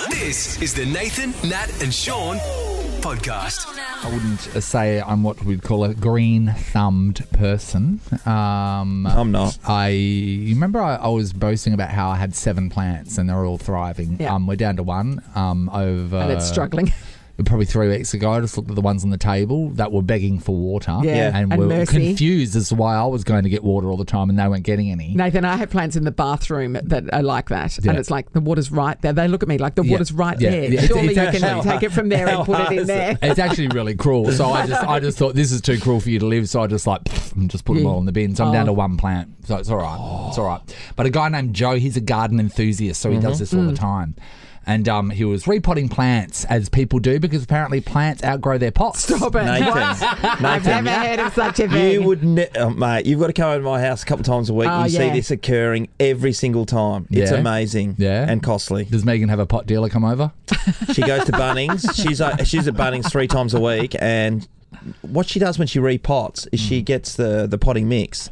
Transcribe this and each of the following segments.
This is the Nathan, Nat and Sean podcast. I wouldn't say I'm what we'd call a green-thumbed person. I'm not. You remember I was boasting about how I had 7 plants and they're all thriving. Yeah. We're down to 1 over... And it's struggling. Probably 3 weeks ago, I just looked at the ones on the table that were begging for water. Yeah. And And were mercy. confused as to why I was going to get water all the time and they weren't getting any. Nathan, I have plants in the bathroom that are like that. Yeah. And it's like the water's right there. They look at me like the water's right Yeah. there. Yeah. Surely It's you can actually- take it from there and put it in there. It's actually really cruel. So I just thought this is too cruel for you to live. So I just and just put them all in the bin. So I'm down to 1 plant. So it's all right. It's all right. But a guy named Joe, he's a garden enthusiast. So he does this all the time. And he was repotting plants, as people do, because apparently plants outgrow their pots. Stop it. Nathan, I've Nathan, never heard of such a thing. you would, mate. You've got to come over to my house a couple of times a week. Oh, and you yeah. see this occurring every single time. It's Yeah. amazing, and costly. Does Megan have a pot dealer come over? She goes to Bunnings. She's at Bunnings 3 times a week, and what she does when she repots is she gets the potting mix,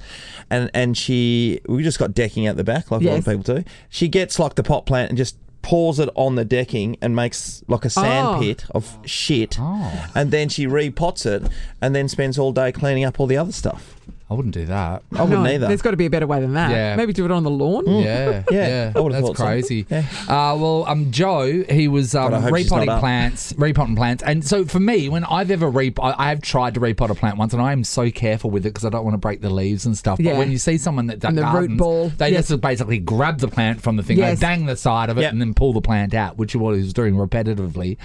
and we just got decking out the back like a lot of people do. She gets like the pot plant and just pours it on the decking and makes like a sand pit of shit, and then she repots it and then spends all day cleaning up all the other stuff. I wouldn't do that. I wouldn't either. There's got to be a better way than that. Yeah. Maybe do it on the lawn. Yeah, Yeah, I would've that's thought so. crazy. Yeah. Joe, he was I hope she's not repotting plants, and so for me, when I've ever I have tried to repot a plant once, and I am so careful with it because I don't want to break the leaves and stuff. Yeah. But when you see someone that And the root gardens, ball. they Yes. just basically grab the plant from the thing, Yes. they bang the side of it, Yep. and then pull the plant out, which is what he was doing repetitively.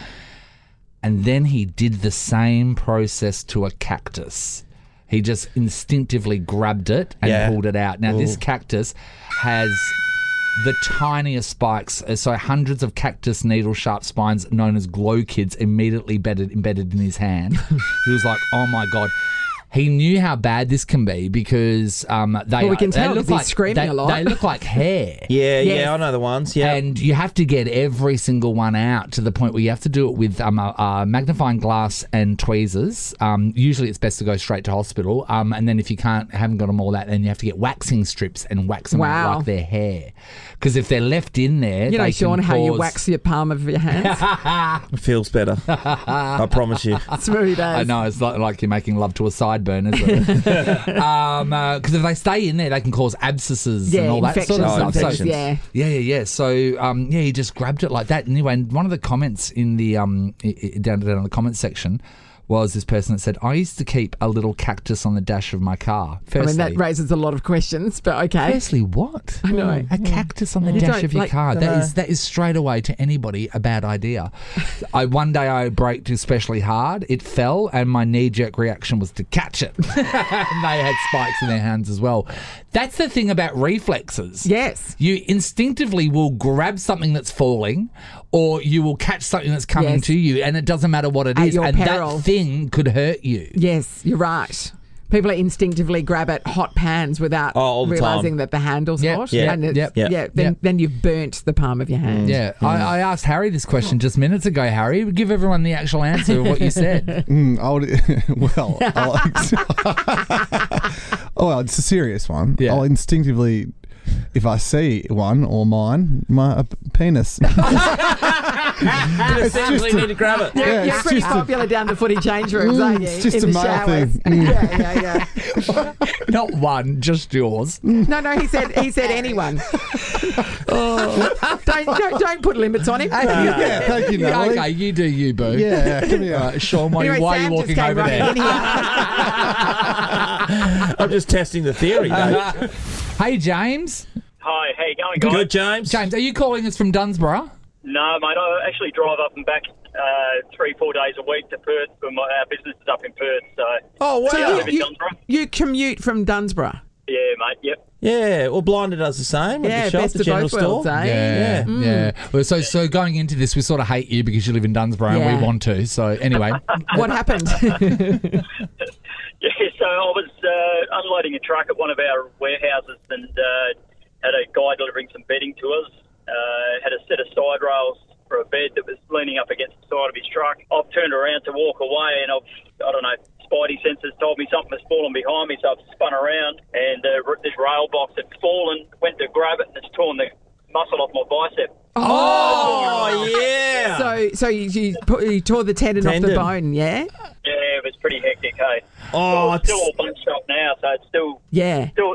And then he did the same process to a cactus. He just instinctively grabbed it and pulled it out. Now, this cactus has the tiniest spikes, so hundreds of cactus needle-sharp spines known as glow kids immediately embedded in his hand. He was like, oh, my God. He knew how bad this can be because we can tell look because he's screaming a lot. They look like hair. Yeah, I know the ones. Yeah, And you have to get every single one out to the point where you have to do it with a magnifying glass and tweezers. Usually it's best to go straight to hospital. And then if you haven't got them all out, then you have to get waxing strips and wax them out like their hair. Because if they're left in there, You know, they Sean, can how you cause- wax your palm of your hands. it feels better. I promise you. Smooth as. I know, it's like you're making love to a sideburn, isn't it? Because if they stay in there, they can cause abscesses and all that sort of stuff. infections. Yeah. So, he just grabbed it like that. Anyway, and one of the comments in the down in the comments section was this person that said, I used to keep a little cactus on the dash of my car. Firstly, that raises a lot of questions, but okay. Firstly, what? I know. A cactus on the You dash don't, of your like, car. That is straight away to anybody a bad idea. One day I braked especially hard. It fell and my knee-jerk reaction was to catch it. And they had spikes in their hands as well. That's the thing about reflexes. Yes. You instinctively will grab something that's falling or you will catch something that's coming Yes. to you and it doesn't matter what it At is. your And peril. that thing could hurt you. Yes, you're right. People instinctively grab at hot pans without all the realising time. that the handle's Yep. hot. Yeah. And it's, Yep. then you've burnt the palm of your hand. Yeah, I asked Harry this question just minutes ago, Harry. Give everyone the actual answer of what you said. It's a serious one. Yeah. I'll instinctively, if I see one or mine, my penis. Essentially, need to grab it. You're it's pretty just a- popular down the footy change rooms, aren't you? it's just In a the male showers. thing. Yeah. Not one, just yours. No, he said anyone. Don't put limits on him. Yeah, thank you, Yeah, Natalie. okay, you do you, boo. Yeah, come here. Sean, why Anyway, are you Sam walking just came over running there? in here. I'm just testing the theory, Dave. Hey, James. Hi, how you going, guys? Good, James. James, are you calling us from Dunsborough? No, mate, I actually drive up and back 3-4 days a week to Perth, but our business is up in Perth, so... Oh, wow. I live in Dunsborough. You commute from Dunsborough. Yeah, mate, yep. Yeah, well, Blinder does the same. Yeah, at the shop, best the of general both worlds, store. eh? Yeah. Well, so going into this, we sort of hate you because you live in Dunsborough and Yeah. we want to. So anyway. What happened? Yeah, so I was unloading a truck at one of our warehouses and had a guy delivering some bedding to us. Had a set of side rails for a bed that was leaning up against the side of his truck. I've turned around to walk away and I don't know, spidey senses told me something was falling behind me, so I've spun around and this rail box had fallen, went to grab it and it's torn the muscle off my bicep. Oh, yeah. you tore the tendon off the Tendon. bone, yeah? Yeah, it was pretty hectic, hey. Oh, Well, it's still all bunched up now, so it's still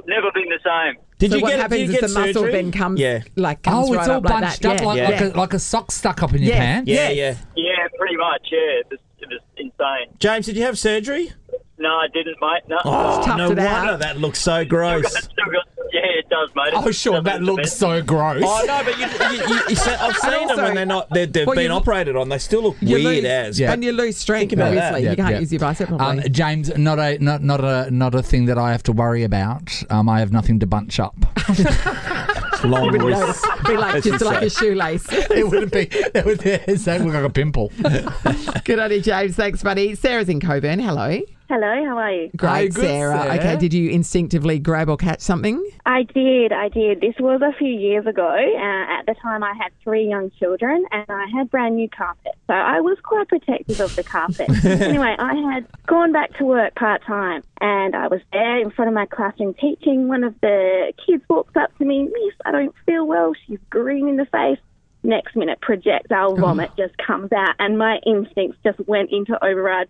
never been the same. Did So you what get? happens Did you is get the muscle surgery? then comes Yeah. comes Oh, right it's all up like bunched that. up Yeah. like a sock stuck up in your Yes. pants. Yeah, Yes. yeah. Yeah, pretty much, yeah. It was insane. James, did you have surgery? No, I didn't, mate. No. Oh, toughed no it out. wonder that looks so gross. Yeah, it does, mate. Oh, sure, that looks so gross. Oh no, but I've seen them also- when they've Well, been you- operated on. They still look You weird lose, as. Yeah. and you lose strength. Think about that. Obviously, you can't use your bicep properly. James, not a thing that I have to worry about. I have nothing to bunch up. Long Be wrists. like just like a shoelace. It wouldn't be. It would look like a pimple. Good on you, James. Thanks, buddy. Sarah's in Coburn. Hello. Hello, how are you? Great, good, Sarah. Sarah. Okay, did you instinctively grab or catch something? I did. This was a few years ago. At the time, I had 3 young children and I had brand new carpet. So I was quite protective of the carpet. Anyway, I had gone back to work part-time and I was there in front of my classroom teaching. One of the kids walks up to me, Miss, I don't feel well. She's green in the face. Next minute, projectile vomit just comes out and my instincts just went into override.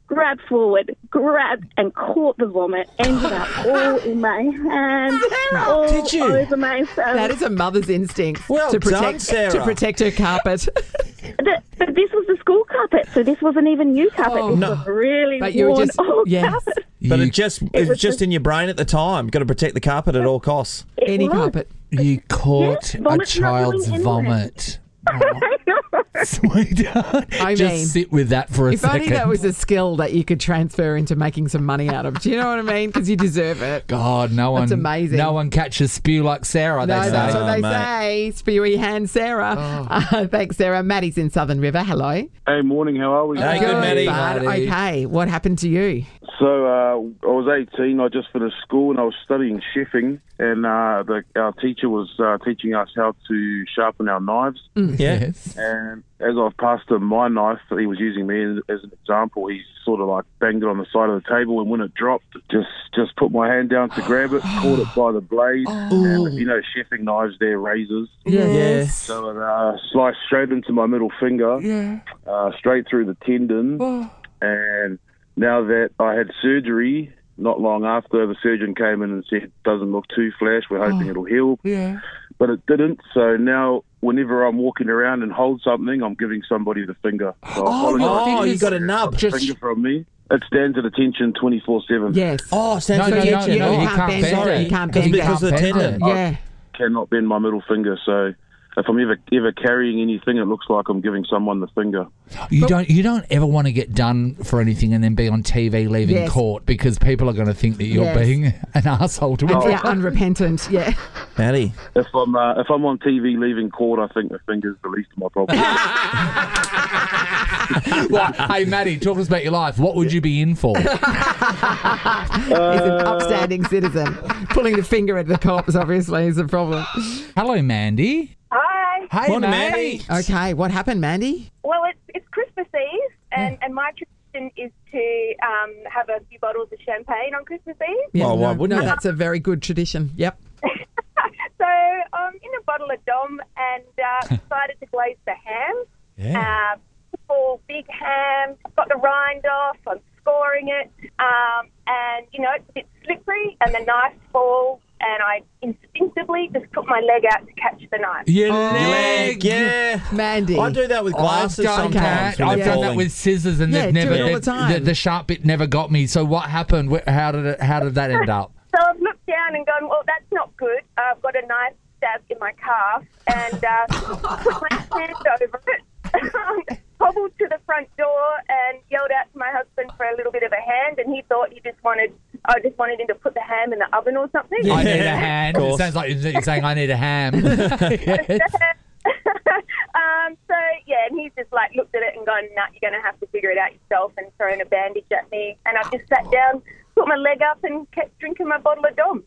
Grabbed forward, grabbed and caught the vomit, ended up all in my hand, all Did you? over myself. That is a mother's instinct Well to done, protect Sarah. her carpet. But this was the school carpet, so this wasn't even new carpet. Oh. This No. was really But you were worn just old yes. carpet. But You- it was just in your brain at the time. Got to protect the carpet at all costs. It Any was. carpet. You caught Yes, a vomit's not child's going anywhere. vomit. Sweetheart. I mean, Just sit with that for a If second. only that was a skill that you could transfer into making some money out of. Do you know what I mean? Because you deserve it. God, no one. That's amazing. No one catches spew like Sarah. No, They that's say. what they mate. say. Spewy hand, Sarah. Thanks, Sarah. Maddie's in Southern River. Hello. Hey, morning. How are we? Hey, good, Maddie. bud. Maddie. Okay, what happened to you? So I was 18. I just finished school and I was studying chefing. And our teacher was teaching us how to sharpen our knives. Yeah. Yes. And as I've passed him my knife that he was using me as an example, he sort of like banged it on the side of the table. And when it dropped, just put my hand down to grab it, caught it by the blade. And you know, chefing knives, they're razors. Yes. So it sliced straight into my middle finger, straight through the tendon. And now that I had surgery, not long after, the surgeon came in and said, doesn't look too flash, we're hoping it'll heal. Yeah. But it didn't. So now whenever I'm walking around and hold something, I'm giving somebody the finger. So Oh, you got a nub. finger from me. It stands at attention 24/7. Yes. Oh, stands No, for no, no, attention. no, Oh, you can't bend sorry. it. You can't It's bend because it. of the Can't bend tendon. it. Yeah. Cannot bend my middle finger. So if I'm ever carrying anything, it looks like I'm giving someone the finger. You don't ever want to get done for anything and then be on TV leaving Yes. court because people are going to think that you're Yes. being an asshole to And them. yeah, unrepentant. Yeah. Maddie. If I'm on TV leaving court, I think the finger's the least of my problems. Well, hey, Maddie, talk to us about your life. What would you be in for? He's an upstanding citizen. Pulling the finger at the cops, obviously, is a problem. Hello, Mandy. Hi. Hey, Morning, mate. Okay, what happened, Mandy? Well, it's Christmas Eve, and my tradition is to have a few bottles of champagne on Christmas Eve. Oh, why wouldn't you? That's a very good tradition. Yep. So I'm in a bottle of Dom and decided to glaze the ham. Yeah. Full big ham, got the rind off, I'm scoring it, and, you know, it's a bit slippery, and the knife falls, and I instinctively just put my leg out to catch the knife. Your Leg, yeah. Mandy. I do that with glasses I've done sometimes. that. when I've they're done that falling. with scissors, and Yeah, they've never. do it all the time. The sharp bit never got me. So what happened? How did that end up? So I've looked down and gone, well, that's not good. I've got a knife stabbed in my calf and put my hand over it, hobbled to the front door and yelled out to my husband for a little bit of a hand, and he thought I just wanted him to put the ham in the oven or something. I need a hand. Of It course. sounds like you're saying I need a ham. Yes. So, yeah, and he's just like looked at it and gone, nah, you're going to have to figure it out yourself, and thrown a bandage at me. And I've just sat down, put my leg up and kept drinking my bottle of Dom.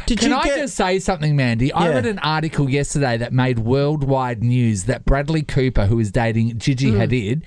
Can I just say something, Mandy? I read an article yesterday that made worldwide news that Bradley Cooper, who is dating Gigi Hadid,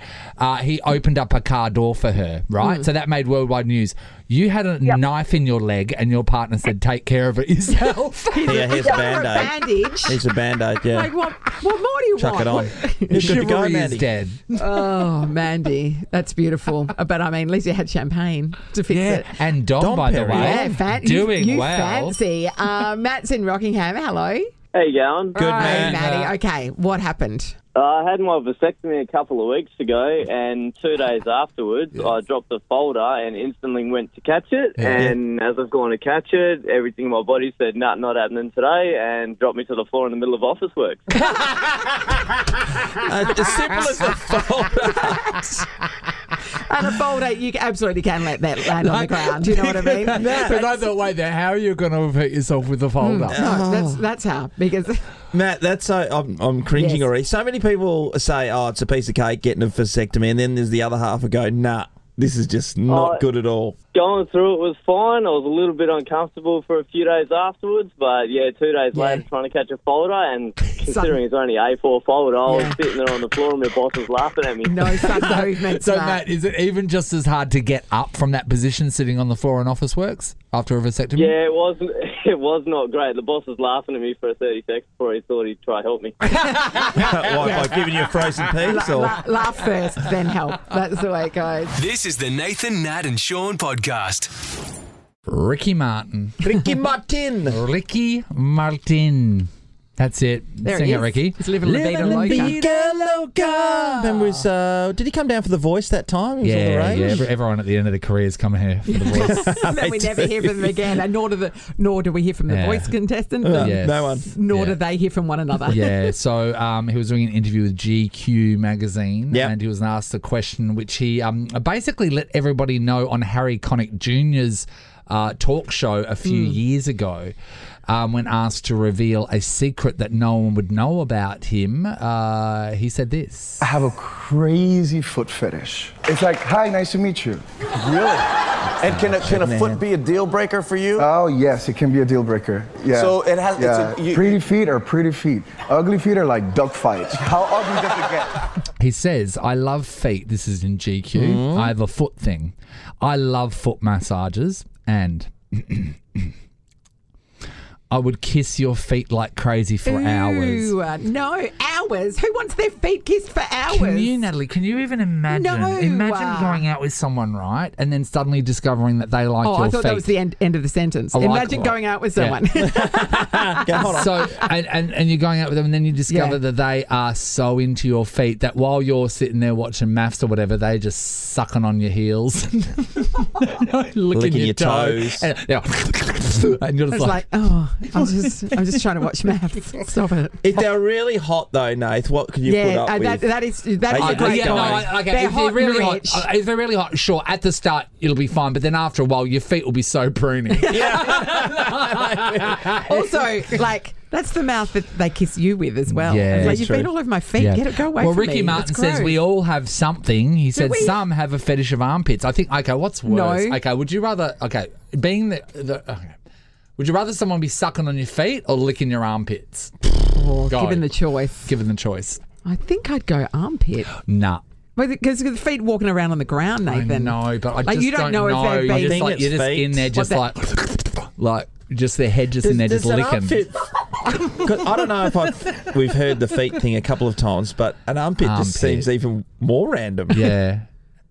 he opened up a car door for her, right? So that made worldwide news. You had a knife in your leg and your partner said, take care of it yourself. Here's a Band-Aid. Bandage. Here's a Band-Aid, yeah. Like, what more do you Chuck want? it on. You're good to go, Chivalry Mandy. is dead. Oh, Mandy, that's beautiful. But I mean, at least you had champagne to fix it. And Dom, by the Perry. way, Doing doing well. fancy. Matt's in Rockingham. Hello. How you going? Good Hey, man. Maddie. Okay, what happened? I had my vasectomy a couple of weeks ago, and 2 days afterwards, I dropped the folder and instantly went to catch it. Yeah. And as I've gone to catch it, everything in my body said, "Nah, not happening today," and dropped me to the floor in the middle of office work. As simple as the folder. And a folder, you absolutely can let that land on the ground. You know what I mean? But I thought, wait there, how are you going to hurt yourself with a folder? No, that's how. Because Matt, that's so I'm cringing Yes. already. So many people say, "Oh, it's a piece of cake getting a vasectomy," and then there's the other half who go, "Nah, this is just not good at all." Going through it was fine. I was a little bit uncomfortable for a few days afterwards, but 2 days later trying to catch a folder, and considering it's only A4 folder, I was sitting there on the floor and my boss was laughing at me. no sudden movements. So, Matt, is it even just as hard to get up from that position sitting on the floor in office works after a vasectomy? Yeah, it was not great. The boss was laughing at me for 30 seconds before he thought he'd try to help me. Like giving you a frozen piece? Or? Laugh first, then help. That's the way it goes. This is the Nathan, Nat and Sean podcast. Ricky Martin. Ricky Martin. Ricky Martin. That's it. There Sing he it, is. Ricky. He's living La Vida Loca. Remember his, did he come down for The Voice that time? He was on the range? Everyone at the end of the career is coming here for the voice. Then we never hear from them again, and nor do we hear from the voice contestants. and Yes. No one. Nor do they hear from one another. Yeah, so he was doing an interview with GQ magazine, Yep. and he was asked a question which he basically let everybody know on Harry Connick Jr.'s talk show a few years ago. When asked to reveal a secret that no one would know about him, he said this. I have a crazy foot fetish. It's like, hi, nice to meet you. Really? And can a foot be a deal breaker for you? Oh, yes, it can be a deal breaker. Yeah. So it has. Yeah. It's a, pretty feet are pretty feet. Ugly feet are like duck fights. How ugly does it get? He says, I love feet. This is in GQ. I have a foot thing. I love foot massages, and I would kiss your feet like crazy for hours. No, hours. Who wants their feet kissed for hours? Can you, Natalie, can you even imagine? No. Imagine going out with someone, right? And then suddenly discovering that they like your I feet. thought that was the end of the sentence. Imagine going out with someone. Hold on. So, and you're going out with them, and then you discover that they are so into your feet that while you're sitting there watching maths or whatever, they just sucking on your heels, licking your toes. and you're just It's like, I'm just trying to watch maths. Stop it. If they're really hot though, Nath, what can you put up with? that is you a great just guy. going? okay. They're If hot they're really and hot, rich. if they're really hot, sure. At the start, it'll be fine, but then after a while, your feet will be so pruny. Also, like, that's the mouth that they kiss you with as well. Yeah, It's like, that's you've true. been all over my feet. Yeah. Go away well, from me. Ricky Martin It's says gross. we all have something. He said we? some have a fetish of armpits. I think, okay, what's worse? No. Okay, would you rather, being okay. Would you rather someone be sucking on your feet or licking your armpits? Go. Given the choice. Given the choice. I think I'd go armpit. Nah. Because the feet walking around on the ground, Nathan. I know, but I Like, just you don't know if know. they've You're been- just, like, you're just feet. in there just like just their head just in there just Does an licking. armpit- 'Cause I don't know if we've heard the feet thing a couple of times, but an armpit just seems even more random. Yeah.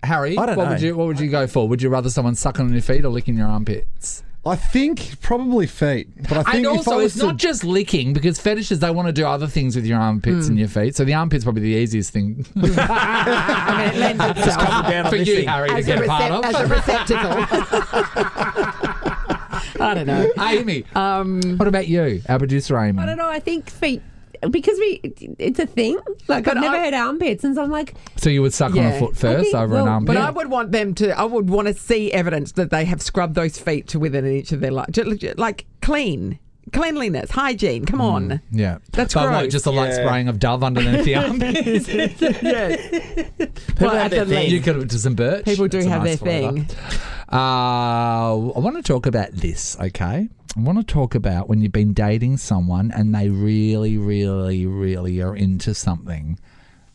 Harry, I don't what know. would you go for? Would you rather someone sucking on your feet or licking your armpits? I think probably feet. But I think And if I also, was it's not just licking, because fetishes, they want to do other things with your armpits and your feet. So the armpit's probably the easiest thing I mean, it lends itself down on for this you, thing. Harry, to as get a part of. a receptacle. I don't know. Amy, what about you, our producer, Amy? I don't know. I think feet, because it's a thing. Like, I've never had armpits, and so I'm like, So you would suck on a Yeah. foot first think- over an well, armpit? But I would want them to. I would want to see evidence that they have scrubbed those feet to within an inch of their life, like cleanliness, hygiene. Come on. Yeah. That's but gross. Like just a light spraying of Dove underneath the armpits. People Well, have their at the thing. You could do some birch. People do That's a have nice their flavour. thing. I want to talk about this, okay? I want to talk about when you've been dating someone and they really, really, really are into something.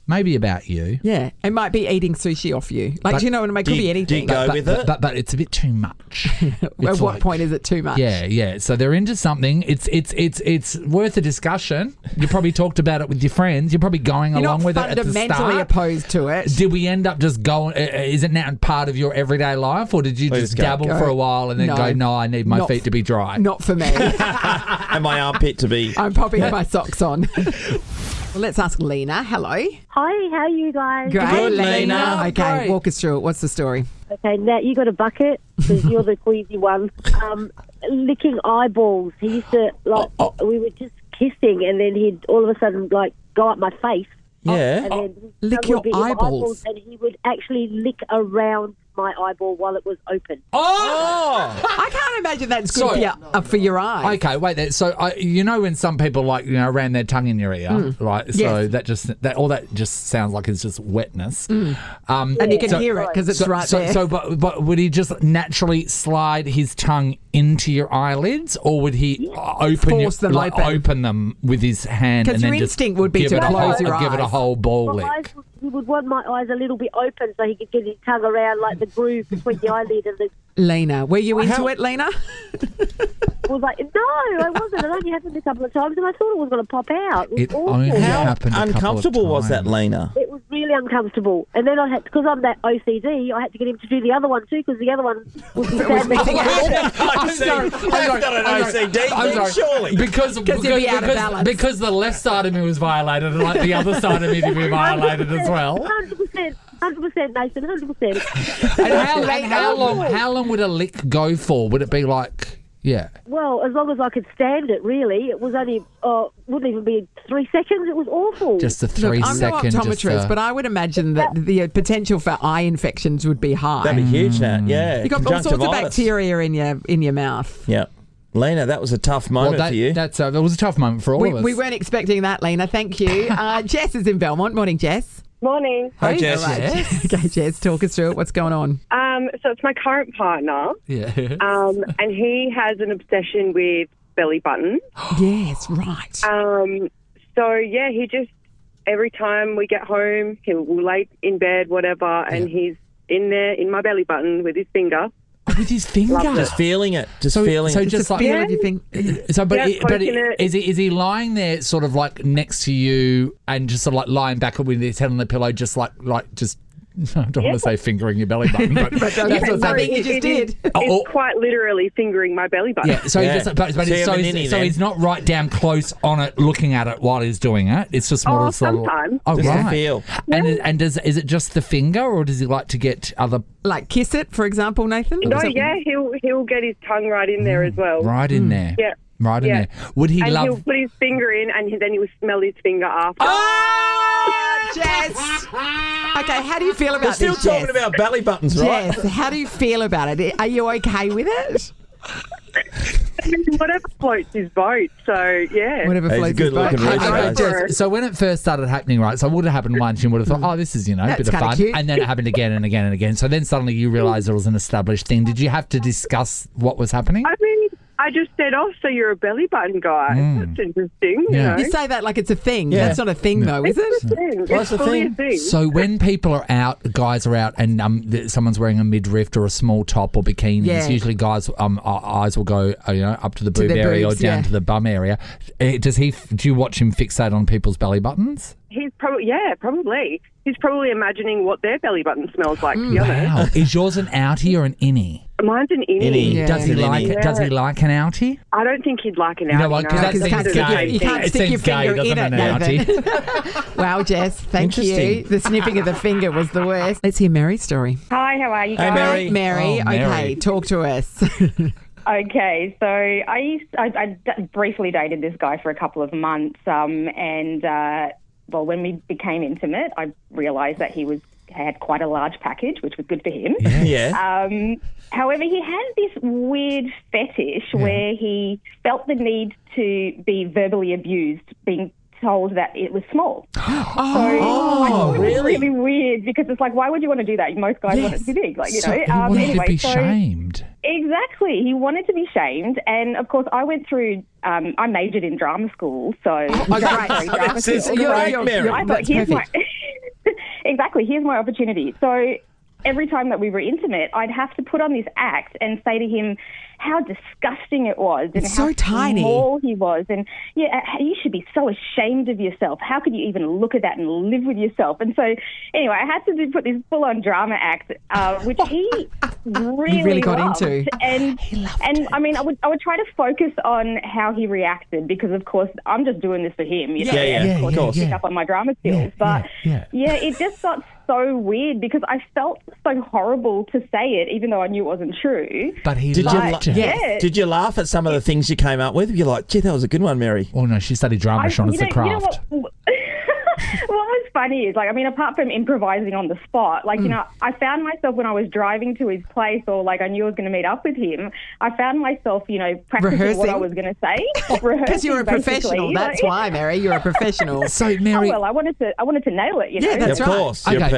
Maybe about you. Yeah, it might be eating sushi off you. Like, But do you know what I mean? It could be anything. Do you go with it? But it's a bit too much. At what point is it too much? Yeah. So they're into something. It's worth a discussion. You probably talked about it with your friends. You're probably going along with it at the start. Fundamentally opposed to it. Did we end up just going? Is it now part of your everyday life, or did you just dabble for a while and then go, "No, I need my feet to be dry"? Not for me. And my armpit to be. I'm popping my socks on. Well, let's ask Lena. Hello. Hi, how are you guys? Great, Good, Lena. Okay, Great. walk us through it. What's the story? Okay, Nat, you got a bucket because you're the queasy one. Licking eyeballs. He used to, we were just kissing and then he'd all of a sudden, go up my face. Yeah. And then his Lick tongue your would be in my eyeballs. and he would actually lick around my eyeball while it was open. Oh! I can't imagine that's good for your eyes. Okay, wait. So you know when some people ram their tongue in your ear, right? So Yes. that just sounds like it's just wetness. And you can hear it because it's right there. So, but would he just naturally slide his tongue into your eyelids, or would he Force them open. open them with his hand? Because and then your just instinct would be give to it a close whole- your give it a eyes. whole ball lick. He would want my eyes a little bit open so he could get his tongue around the groove between the eyelid and the... Lena, were you into it, Lena? I was like, no, I wasn't. It only happened a couple of times and I thought it was going to pop out. It was It awful. only How happened a couple of uncomfortable was that, times. Lena? It was really uncomfortable. And then I had, because I'm that OCD, I had to get him to do the other one too, because the other one was standing I'm sorry. That's not an OCD I'm thing, sorry. surely. he'd be out of balance. Because the left side of me was violated and the other side of me to be violated as well. 100%, 100%, Nathan, 100%. And how long would a lick go for? Would it be Well, as long as I could stand it, really. It was only, wouldn't even be 3 seconds. It was awful. just a Look, 3 I'm no second? optometrist, but I would imagine that the potential for eye infections would be high. That'd be huge, Nat. Yeah. You've got all sorts of Conjunctivitis. bacteria in your mouth. Yeah. Lena, that was a tough moment for you. That was a tough moment for all of us. We weren't expecting that, Lena. Thank you. Jess is in Belmont. Morning, Jess. Morning. Hi, Jess. Okay, Jess, talk us through it. What's going on? So it's my current partner. Yeah. And he has an obsession with belly buttons. Yes, right. So yeah, he just every time we get home, he'll lay in bed, whatever, and he's in there in my belly button with his finger. With his finger, Just feeling it. Just feeling so it. just like feel of your finger. So, but poking it. is he lying there, sort of like next to you, and just sort of like lying back with his head on the pillow, just like just. I don't want to say fingering your belly button, but that's what I think you just did. It's quite literally fingering my belly button. Yeah, so he's not right down close on it, looking at it while he's doing it. It's just more sometimes. Oh, Just right. to feel. And is it just the finger, or does he like to get other Like kiss it, for example, Nathan? No, yeah, he'll get his tongue right in there as well. right in there? Yeah. Right in Yeah. there. Would he And love? he'll put his finger in, and then he will smell his finger after. Oh, Jess. Okay, how do you feel about We're still this, talking Jess? about belly buttons, right? Jess, how do you feel about it? Are you okay with it? Whatever floats his boat. So yeah. Whatever He's a floats his boat. good-looking rich Okay, guy. Jess, so when it first started happening, right, so it would have happened once, you would have thought, oh, this is, a That's bit of kinda fun. cute. And then it happened again and again and again. So then suddenly you realised it was an established thing. Did you have to discuss what was happening? I mean, I just said, "Oh, so you're a belly button guy? That's interesting." Yeah. You say that like it's a thing. Yeah. That's not a thing, though, is it? It's fully a thing. So when people are out, guys are out, and someone's wearing a midriff or a small top or bikinis, Yeah. usually guys' eyes will go, up to the To boob their area boobs, or down yeah. to the bum area. Do you watch him fixate on people's belly buttons? He's probably. He's probably imagining what their belly button smells like. To be honest, Wow. Is yours an outie or an innie? mine's an innie. Innie. Yeah. Does he An like innie. it? Does he like an outie? I don't think he'd like an outie. You know what? Because that no. seems It's gay. You can't It stick your seems gay, finger in doesn't it, an Nathan. outie? Wow, Jess, thank you. Interesting. The sniffing of the finger was the worst. Let's hear Mary's story. Hi, how are you Hey, guys? Mary. Mary, Oh, Mary. okay, talk to us. Okay, so I briefly dated this guy for a couple of months, and when we became intimate, I realised that he had quite a large package, which was good for him. Yeah. However, he had this weird fetish where he felt the need to be verbally abused, being told that it was small. Oh, really? really weird because it's like, why would you want to do that? Most guys want it to be big, like, you So know. he wanted Anyway, to be so shamed. exactly, he wanted to be shamed, and of course, I went through. I majored in drama school, so drama This is school. great, Mary. I thought, here's my exactly. Here's my opportunity. So every time that we were intimate, I'd have to put on this act and say to him how disgusting it was and It's how so tiny. small he was. And, you should be so ashamed of yourself. How could you even look at that and live with yourself? And so, anyway, I had to put this full-on drama act, which he really got loved. into. And I mean, I would try to focus on how he reacted because, of course, I'm just doing this for him. You know, and of course, pick up on my drama skills. But, it just got so weird because I felt so horrible to say it, even though I knew it wasn't true. But he Did loved you it. Yes. Did you laugh at some of the things you came up with? You're like, gee, that was a good one, Mary. Oh, no, she studied drama, Sean. It's a craft. What was funny is, like, I mean, apart from improvising on the spot, like, you know, I found myself when I was driving to his place or, like, I knew I was going to meet up with him, I found myself, you know, practicing what I was going to say. Because you're a professional. basically. That's why, Mary. You're a professional. So, Mary... Oh, well, I wanted to nail it, you know. Yeah, that's of right. course. Okay.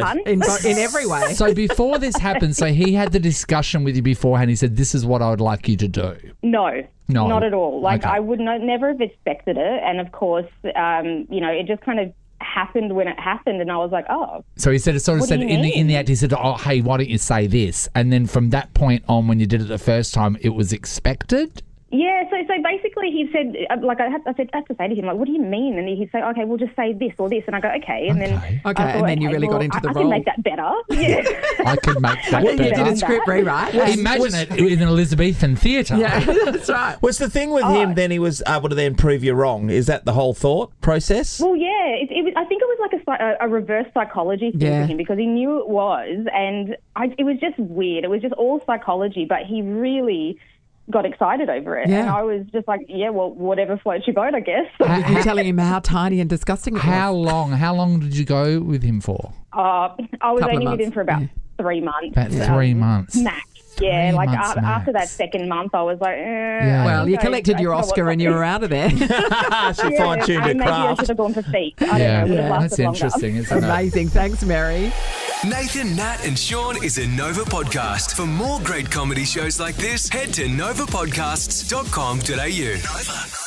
In every way. So before this happened, so he had the discussion with you beforehand. He said, this is what I would like you to do. No, not at all. Like, Okay. I would never have expected it. And, of course, you know, it just kind of happened when it happened. And I was like, oh. So he said, What do you in mean? the act, he said, oh, hey, why don't you say this? And then from that point on, when you did it the first time, it was expected? Yeah, so basically he said, like, I had to say to him, like, what do you mean? And he'd say, okay, we'll just say this or this. And I go, okay. And then I thought, and then you really got into the I role. can make that better. Yeah. I could make that You did better. a script rewrite. Imagine it in an Elizabethan theatre. Yeah, that's right. Was the thing with him then he was able to then prove you wrong? Is that the whole thought process? Well, yeah, it was, I think it was like a reverse psychology thing for him because he knew it was. And it was just weird. It was just all psychology, but he really got excited over it. Yeah. And I was just like, yeah, well, whatever floats your boat, I guess. Were you telling him how tiny and disgusting it was? How long did you go with him for? I was Couple of only with months. him for about 3 months. About 3 months. Max. Yeah, 3 like months after that max. second month, I was like, Well, you collected your Oscar and you were out of there. She fine-tuned her maybe I craft. should have gone for feet. I don't Yeah, know. Would have that's lasted longer. interesting, isn't it? Amazing. Thanks, Mary. Nathan, Nat, and Sean is a Nova podcast. For more great comedy shows like this, head to novapodcasts.com.au. Nova.